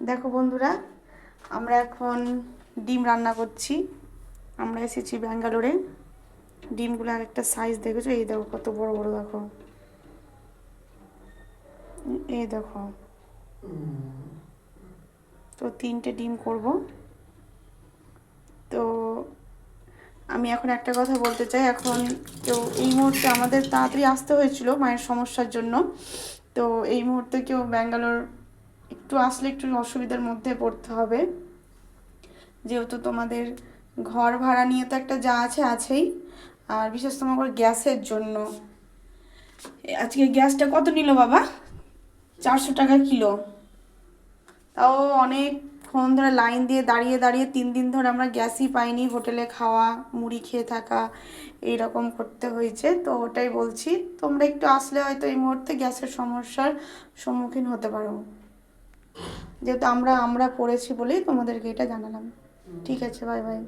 দেখো বন্ধুরা, আমরা এখন ডিম রান্না করছি। আমরা এসেছি ব্যাঙ্গালোরে। ডিমগুলো আর একটা সাইজ দেখেছো? এই দেখো কত বড় বড়, দেখো এই দেখো। তো 3টে ডিম করব। তো আমি এখন একটা কথা বলতে চাই। এখন তো এই মুহূর্তে আমাদের তাড়াতাড়ি আসতে হয়েছিল মায়ের সমস্যার জন্য। তো এই মুহূর্তে কেউ ব্যাঙ্গালোর একটু আসলে একটু অসুবিধার মধ্যে পড়তে হবে, যেহেতু তোমাদের ঘর ভাড়া নিয়ে তো একটা যা আছে আছেই, আর বিশেষ করে গ্যাসের জন্য। আজকে গ্যাসটা কত নিল বাবা? 400 টাকা কিলো। তাও অনেকক্ষণ ধরে লাইন দিয়ে দাঁড়িয়ে দাঁড়িয়ে 3 দিন ধরে আমরা গ্যাসই পাইনি, হোটেলে খাওয়া, মুড়ি খেয়ে থাকা, এইরকম করতে হয়েছে। তো ওটাই বলছি, তোমরা একটু আসলে হয়তো এই মুহূর্তে গ্যাসের সমস্যার সম্মুখীন হতে পারো, যেহেতু আমরা পড়েছি বলেই তোমাদেরকে এটা জানালাম। ঠিক আছে, বাই বাই।